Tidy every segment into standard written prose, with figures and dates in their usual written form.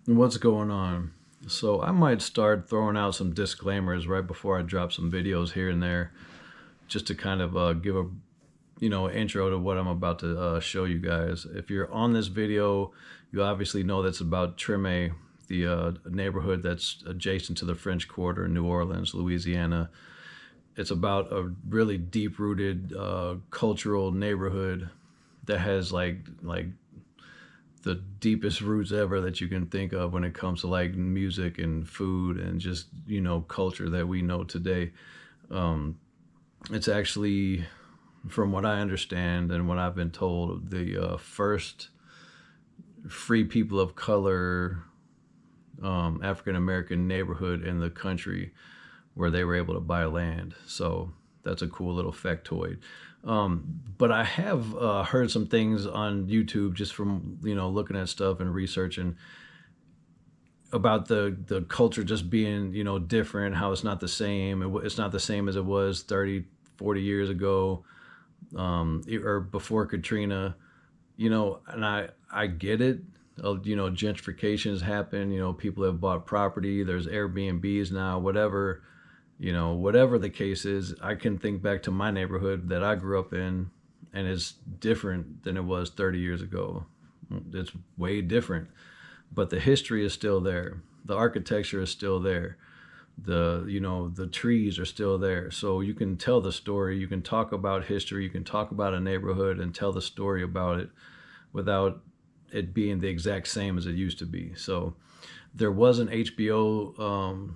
What's going on? So I might start throwing out some disclaimers right before I drop some videos here and there, just to kind of give a intro to what I'm about to show you guys. If you're on this video, you obviously know that's about Treme, the neighborhood that's adjacent to the French Quarter in New Orleans, Louisiana. It's about a really deep-rooted cultural neighborhood that has like the deepest roots ever that you can think of when it comes to like music and food and just culture that we know today. It's actually, from what I understand and what I've been told, the first free people of color African-American neighborhood in the country where they were able to buy land. So that's a cool little factoid. But I have heard some things on YouTube just from looking at stuff and researching about the culture just being different, how it's not the same. It's not the same as it was 30, 40 years ago, or before Katrina. And I get it. Gentrification has happened. People have bought property. There's Airbnbs now. Whatever the case is, I can think back to my neighborhood that I grew up in, and it's different than it was 30 years ago. It's way different, but the history is still there. The architecture is still there. The trees are still there. So you can tell the story, you can talk about history, you can talk about a neighborhood and tell the story about it without it being the exact same as it used to be. So there was an HBO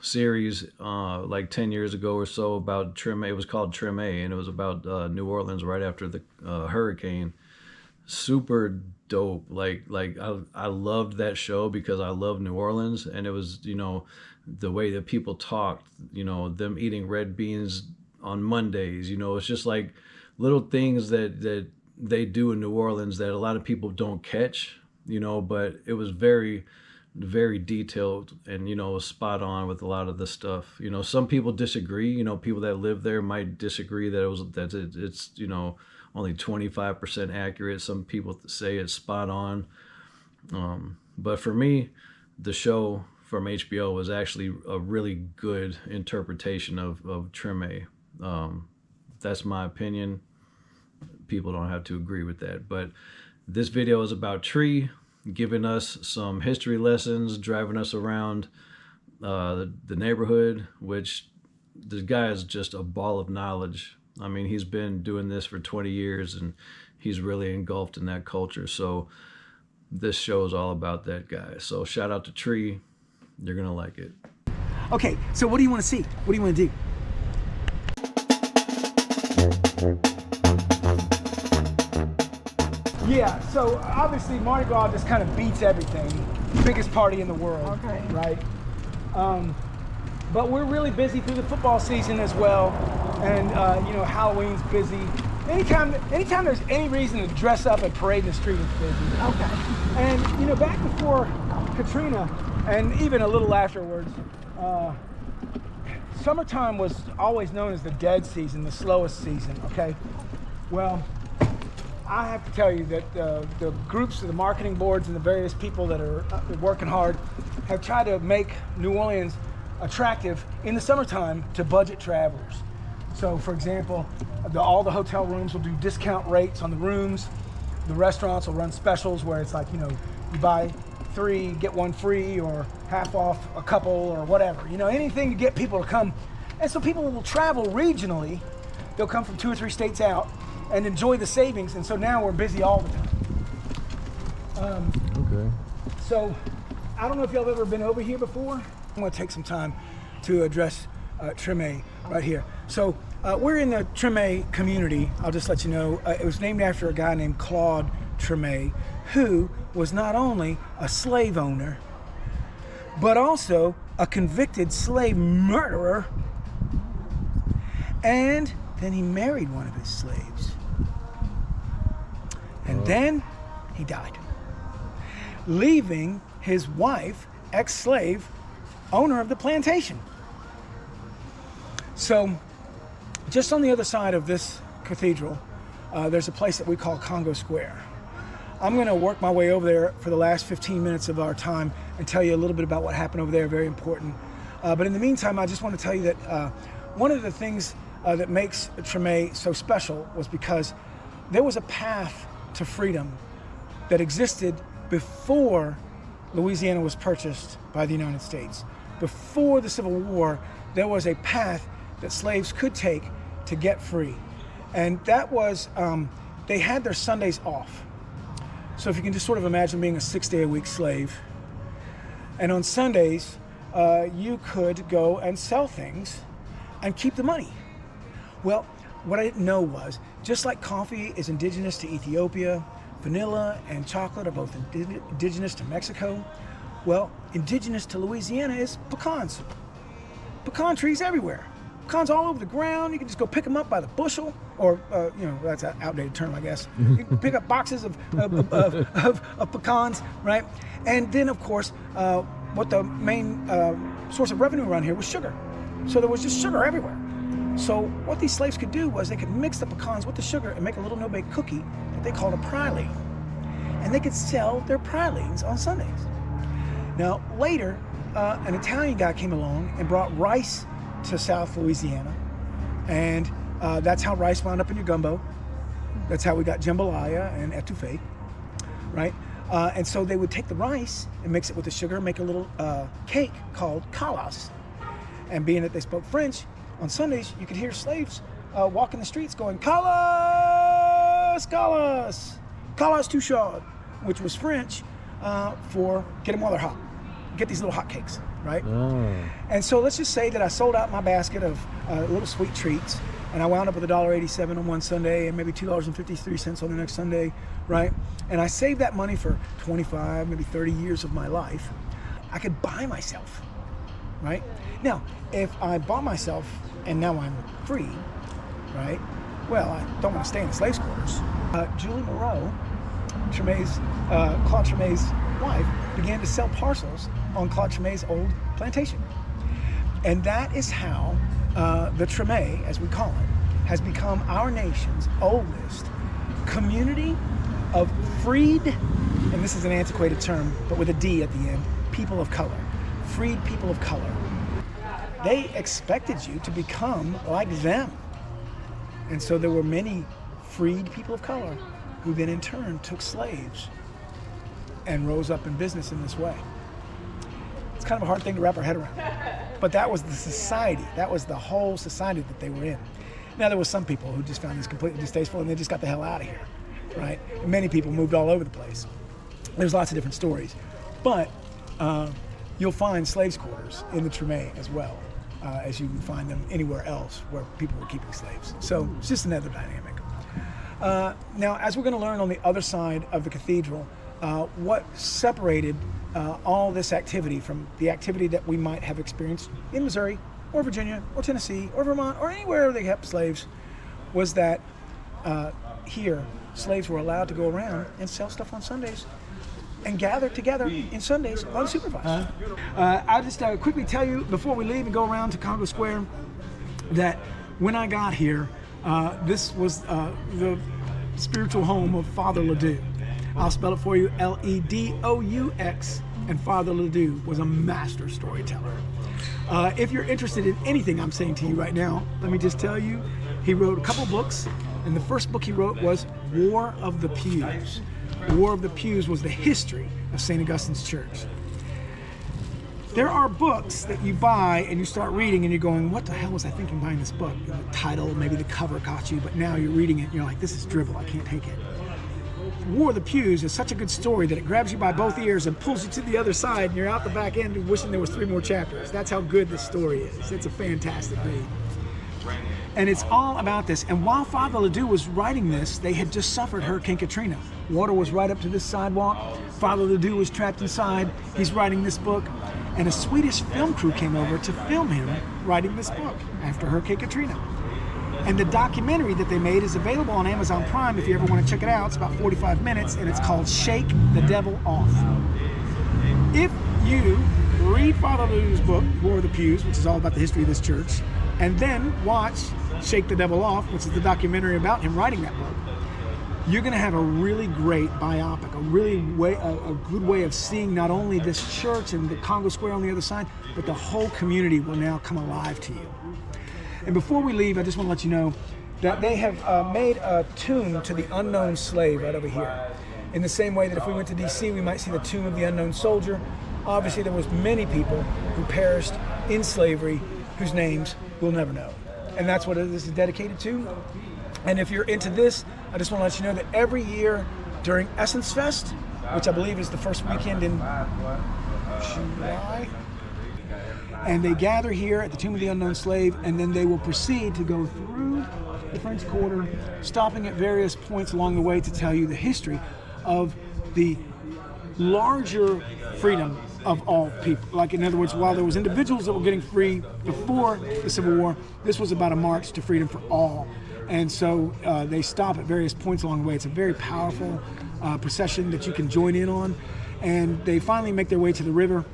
series like 10 years ago or so about Treme. It was called Treme, and it was about New Orleans right after the hurricane. Super dope. I loved that show because I love New Orleans, and it was the way that people talked, them eating red beans on Mondays. It's just like little things that they do in New Orleans that a lot of people don't catch, but it was very, very detailed and spot on with a lot of the stuff. Some people disagree. People that live there might disagree that it's only 25% accurate. Some people say it's spot on, but for me, the show from HBO was actually a really good interpretation of Treme. That's my opinion. People don't have to agree with that, but this video is about Tree, giving us some history lessons, driving us around the neighborhood, which this guy is just a ball of knowledge. I mean, he's been doing this for 20 years and he's really engulfed in that culture. So this show is all about that guy. So shout out to Tree. You're gonna like it. Okay, so what do you want to see? What do you want to do? Yeah, so obviously Mardi Gras just kind of beats everything. Biggest party in the world, okay, right? But we're really busy through the football season as well, and Halloween's busy. Anytime there's any reason to dress up and parade in the street, it's busy. Okay. And back before Katrina, and even a little afterwards, summertime was always known as the dead season, the slowest season. Okay, well, I have to tell you that the groups of the marketing boards and the various people that are working hard have tried to make New Orleans attractive in the summertime to budget travelers. So for example, all the hotel rooms will do discount rates on the rooms. The restaurants will run specials where it's like, you buy 3, get 1 free, or half off a couple, or whatever. Anything to get people to come. And so people will travel regionally. They'll come from 2 or 3 states out and enjoy the savings, and so now we're busy all the time. Okay. So, I don't know if y'all have ever been over here before. I'm gonna take some time to address Treme right here. So, we're in the Treme community. I'll just let you know, it was named after a guy named Claude Treme, who was not only a slave owner, but also a convicted slave murderer, and then he married one of his slaves. And then he died, leaving his wife, ex-slave, owner of the plantation. So just on the other side of this cathedral there's a place that we call Congo Square. I'm going to work my way over there for the last 15 minutes of our time and tell you a little bit about what happened over there, very important. But in the meantime, I just want to tell you that one of the things that makes Treme so special was because there was a path to freedom that existed before Louisiana was purchased by the United States. Before the Civil War, there was a path that slaves could take to get free. And that was, they had their Sundays off. So if you can just sort of imagine being a 6-day-a-week slave, and on Sundays, you could go and sell things and keep the money. Well, what I didn't know was, just like coffee is indigenous to Ethiopia, vanilla and chocolate are both indigenous to Mexico, well, indigenous to Louisiana is pecans. Pecan trees everywhere. Pecans all over the ground. You can just go pick them up by the bushel, or that's an outdated term, I guess. You can pick up boxes of pecans, right? And then, of course, what the main source of revenue around here was sugar. So there was just sugar everywhere. So what these slaves could do was they could mix the pecans with the sugar and make a little no-bake cookie that they called a praline. And they could sell their pralines on Sundays. Now, later, an Italian guy came along and brought rice to South Louisiana. And that's how rice wound up in your gumbo. That's how we got jambalaya and etouffee, right? And so they would take the rice and mix it with the sugar, make a little cake called kalas. And being that they spoke French, on Sundays, you could hear slaves walking the streets going, kalas, kalas, kalas tout chaud, which was French for get them while they're hot. Get these little hot cakes, right? Oh. And so let's just say that I sold out my basket of little sweet treats, and I wound up with $1.87 on one Sunday and maybe $2.53 on the next Sunday, right? And I saved that money for 25, maybe 30 years of my life. I could buy myself, right? Now, if I bought myself and now I'm free, right? Well, I don't want to stay in the slave's quarters. Julie Moreau, Claude Treme's wife, began to sell parcels on Claude Treme's old plantation. And that is how the Treme, as we call it, has become our nation's oldest community of freed, and this is an antiquated term, but with a D at the end, people of color. Freed people of color. They expected you to become like them. And so there were many freed people of color who then in turn took slaves and rose up in business in this way. It's kind of a hard thing to wrap our head around. But that was the society. That was the whole society that they were in. Now, there was some people who just found this completely distasteful and they just got the hell out of here, right? And many people moved all over the place. There's lots of different stories. But you'll find slaves' quarters in the Treme as well, as you can find them anywhere else where people were keeping slaves. So it's just another dynamic. Now, as we're going to learn on the other side of the cathedral, what separated all this activity from the activity that we might have experienced in Missouri or Virginia or Tennessee or Vermont or anywhere they kept slaves was that here slaves were allowed to go around and sell stuff on Sundays and gather together in Sundays unsupervised. I'll just quickly tell you before we leave and go around to Congo Square that when I got here, this was the spiritual home of Father Ledoux. I'll spell it for you, L-E-D-O-U-X, and Father Ledoux was a master storyteller. If you're interested in anything I'm saying to you right now, let me just tell you, he wrote a couple books, and the first book he wrote was War of the Pews. War of the Pews was the history of St. Augustine's Church. There are books that you buy and you start reading and you're going, what the hell was I thinking buying this book? The title, maybe the cover got you, but now you're reading it and you're like, this is dribble, I can't take it. War of the Pews is such a good story that it grabs you by both ears and pulls you to the other side and you're out the back end wishing there was 3 more chapters. That's how good this story is. It's a fantastic read. And it's all about this. And while Father Ledoux was writing this, they had just suffered Hurricane Katrina. Water was right up to this sidewalk. Father Ledoux was trapped inside. He's writing this book. And a Swedish film crew came over to film him writing this book after Hurricane Katrina. And the documentary that they made is available on Amazon Prime if you ever want to check it out. It's about 45 minutes and it's called Shake the Devil Off. If you read Father Ledoux's book, War of the Pews, which is all about the history of this church, and then watch Shake the Devil Off, which is the documentary about him writing that book, you're going to have a really great biopic, a good way of seeing not only this church and the Congo Square on the other side, but the whole community will now come alive to you. And before we leave, I just want to let you know that they have made a tomb to the unknown slave right over here. In the same way that if we went to DC, we might see the tomb of the unknown soldier. Obviously, there was many people who perished in slavery whose names we'll never know. And that's what this is dedicated to. And if you're into this, I just want to let you know that every year during Essence Fest, which I believe is the first weekend in July, and they gather here at the Tomb of the Unknown Slave, and then they will proceed to go through the French Quarter, stopping at various points along the way to tell you the history of the larger freedom of all people. Like, in other words, while there was individuals that were getting free before the Civil War, this was about a march to freedom for all. And so they stop at various points along the way. It's a very powerful procession that you can join in on. And they finally make their way to the river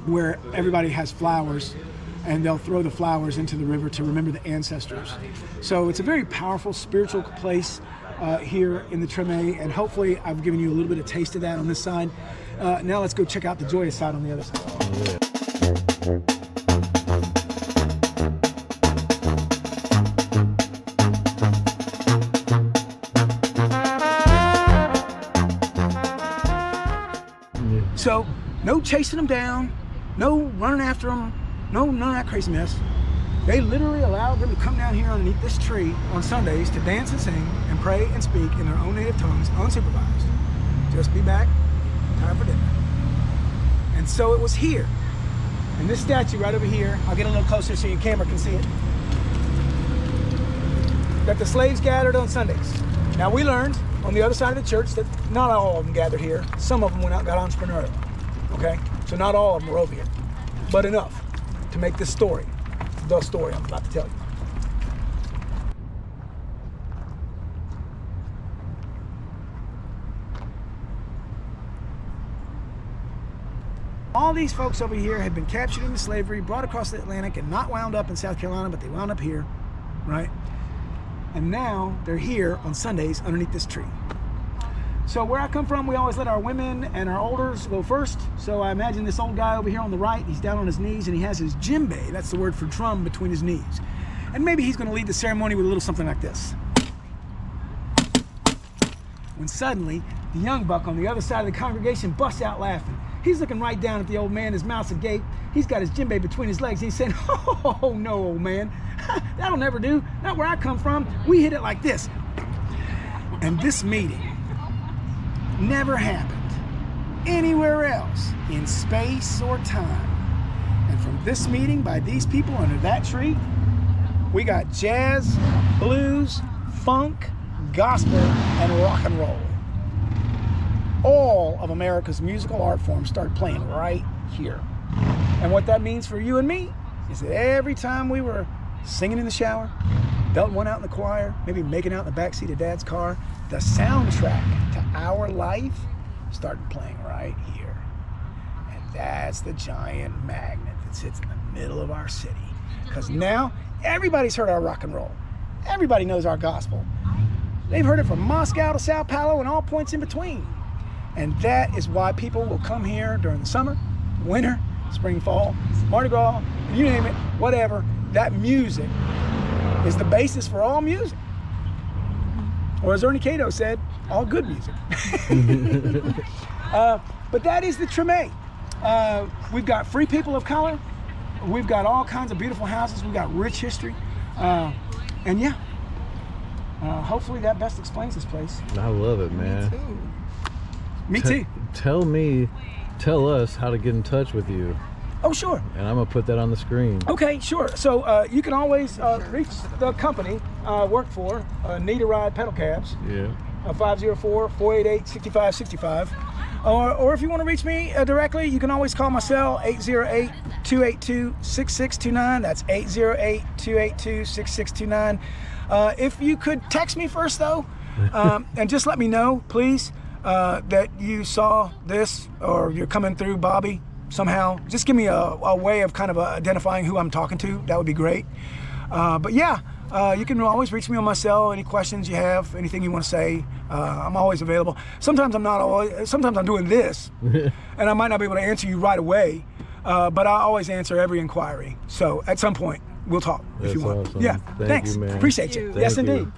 where everybody has flowers, and they'll throw the flowers into the river to remember the ancestors. So it's a very powerful spiritual place here in the Treme, and hopefully I've given you a little bit of taste of that on this side. Now let's go check out the joyous side on the other side. So, no chasing them down, no running after them, none of that crazy mess. They literally allowed them to come down here underneath this tree on Sundays to dance and sing and pray and speak in their own native tongues, unsupervised. Just be back, time for dinner. And so it was here. And this statue right over here, I'll get a little closer so your camera can see it, that the slaves gathered on Sundays. Now, we learned on the other side of the church that not all of them gathered here. Some of them went out and got entrepreneurial, okay? So not all of them were over here, but enough to make this story, the story I'm about to tell you. All these folks over here had been captured into slavery, brought across the Atlantic, and not wound up in South Carolina, but they wound up here, right? And now they're here on Sundays underneath this tree. So where I come from, we always let our women and our elders go first. So I imagine this old guy over here on the right, he's down on his knees and he has his djembe, that's the word for drum, between his knees. And maybe he's going to lead the ceremony with a little something like this. When suddenly, the young buck on the other side of the congregation busts out laughing. He's looking right down at the old man, his mouth's agape. He's got his djembe between his legs. And he's saying, "Oh, no, old man. That'll never do. Not where I come from. We hit it like this." And this meeting never happened anywhere else in space or time. And from this meeting by these people under that tree, we got jazz, blues, funk, gospel, and rock and roll. All of America's musical art forms start playing right here. And what that means for you and me is that every time we were singing in the shower, belting one out in the choir, maybe making out in the backseat of Dad's car, the soundtrack to our life started playing right here. And that's the giant magnet that sits in the middle of our city. Because now everybody's heard our rock and roll. Everybody knows our gospel. They've heard it from Moscow to Sao Paulo and all points in between. And that is why people will come here during the summer, winter, spring, fall, Mardi Gras, you name it, whatever. That music is the basis for all music. Or as Ernie Cato said, all good music. But that is the Treme. We've got free people of color. We've got all kinds of beautiful houses. We've got rich history. And yeah, hopefully that best explains this place. I love it, man. Me too. Tell us how to get in touch with you. Oh, sure. And I'm going to put that on the screen. Okay, sure. So you can always reach the company I work for, Need a Ride Pedicabs. Yeah. 504-488-6565. Or if you want to reach me directly, you can always call my cell, 808-282-6629. That's 808-282-6629. If you could text me first, though, and just let me know, please, that you saw this or you're coming through Bobby somehow. Just give me a way of kind of identifying who I'm talking to. That would be great. But yeah, You can always reach me on my cell. Any questions you have, anything you want to say, I'm always available. Sometimes I'm not always. Sometimes I'm doing this, and I might not be able to answer you right away. But I always answer every inquiry. So at some point we'll talk if you want. Awesome. Yeah. Thank Thanks. you, man. Appreciate you. Thank Yes, you. indeed.